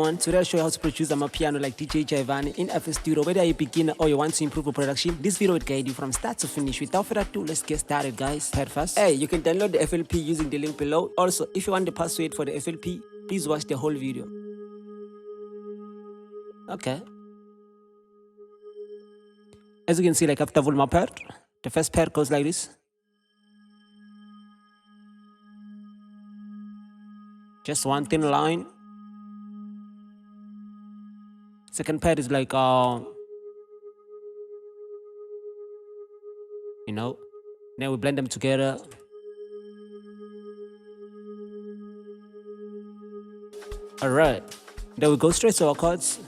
everyone, today I'll show you how to produce Amapiano like DJ Giovanni in FL Studio. Whether you're a beginner or you want to improve your production, this video will guide you from start to finish. Without further ado, let's get started, guys. Head first. Hey, you can download the FLP using the link below. Also, if you want the password for the FLP, please watch the whole video. Okay. As you can see, like after my part, the first part goes like this. Just one thin line. Second part is like then we blend them together. Alright, then we go straight to our chords.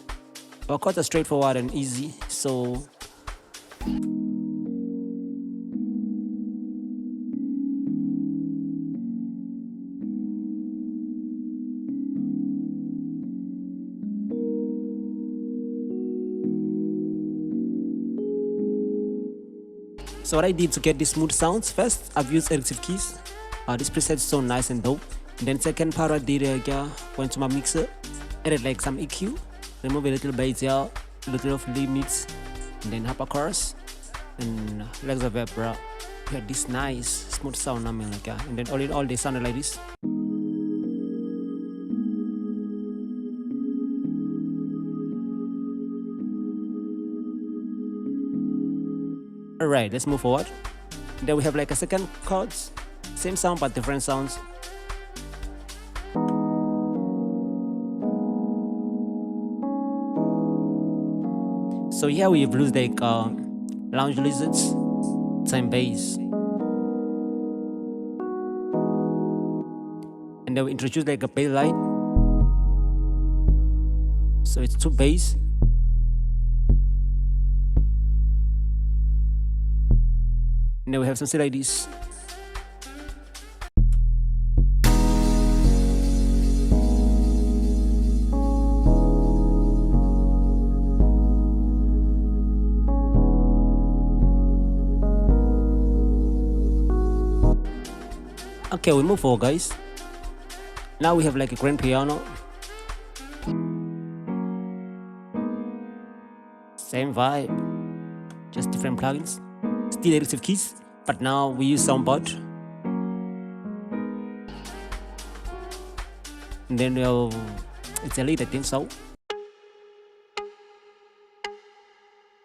Our chords are straightforward and easy, so So what I did to get these smooth sounds, first I've used elective keys. This preset is so nice and dope. And then second part I did went to my mixer, added like some EQ, remove a little bass here, a little of limits, and then hop a chorus, and like the verb, bro. We had this nice smooth sound, I mean, like and then all in all they sounded like this. Alright, let's move forward. Then we have like a second chords, same sound but different sounds. So here we've used like lounge lizards, time bass, and then we introduce like a bass line. So it's two bass. And then we have something like this. Okay, we move forward, guys. Now we have like a grand piano. Same vibe, just different plugins. Still elective keys, but now we use soundboard. And then it's a lead, I think so.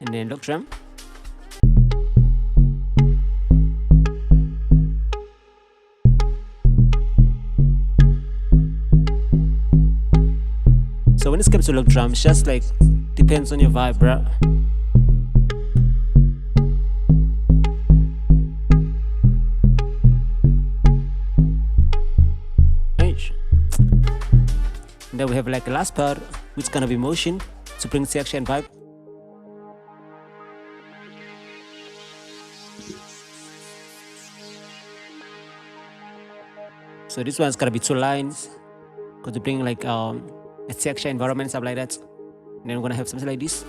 And then lock drum. So when it comes to lock drum, it's just like depends on your vibe, bruh. And then we have like the last part, which is gonna be motion to bring section and vibe. So this one's gonna be two lines, because to bring like a section environment, stuff like that. And then we're gonna have something like this.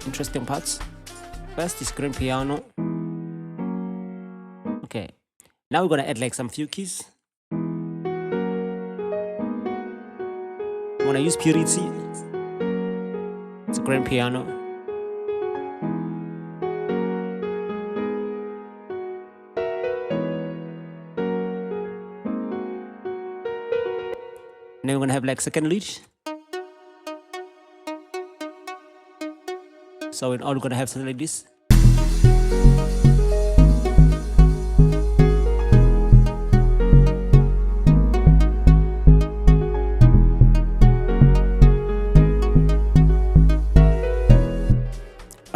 Interesting parts. First is grand piano. Okay, now we're gonna add like some few keys. I'm gonna use Purity. It's a grand piano. And then we're gonna have like second lead. So in all, we're gonna have something like this.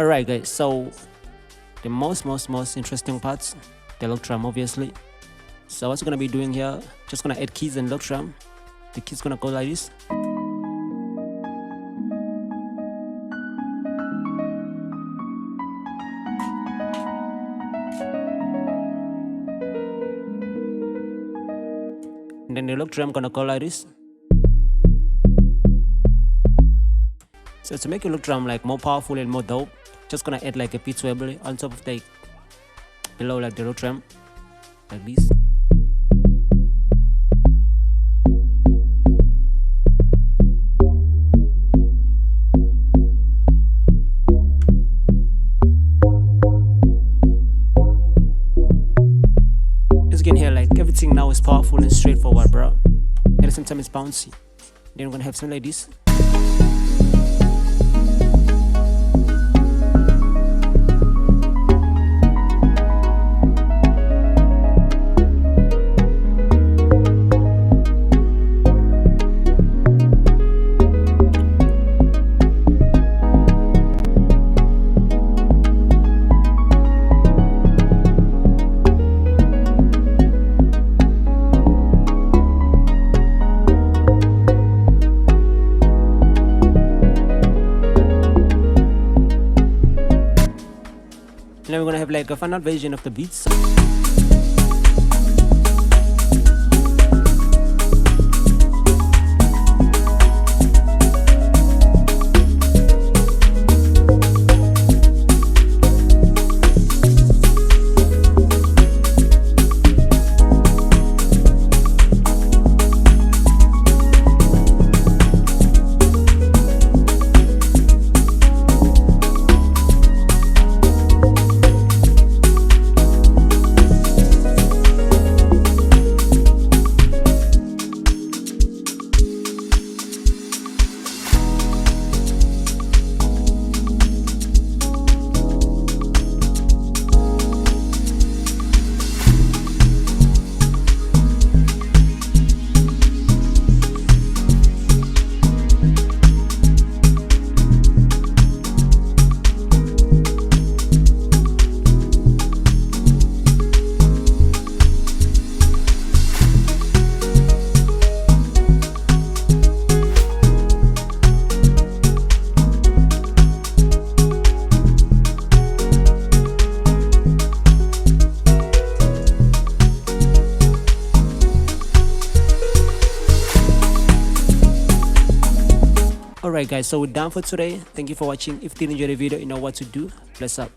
Alright, guys, so the most interesting parts, the lock drum, obviously. So what we're gonna be doing here, just gonna add keys and lock drum. The keys gonna go like this. And then the lock drum gonna go like this. So to make your look drum like more powerful and more dope, just gonna add like a beat swabble on top of the below like the look drum, like this. As you can hear, like everything now is powerful and straightforward, bro. At the same time it's bouncy. Then we're gonna have something like this. And then we're gonna have like a final version of the beats. Alright guys, so we're done for today. Thank you for watching. If you did enjoy the video, you know what to do. Bless up.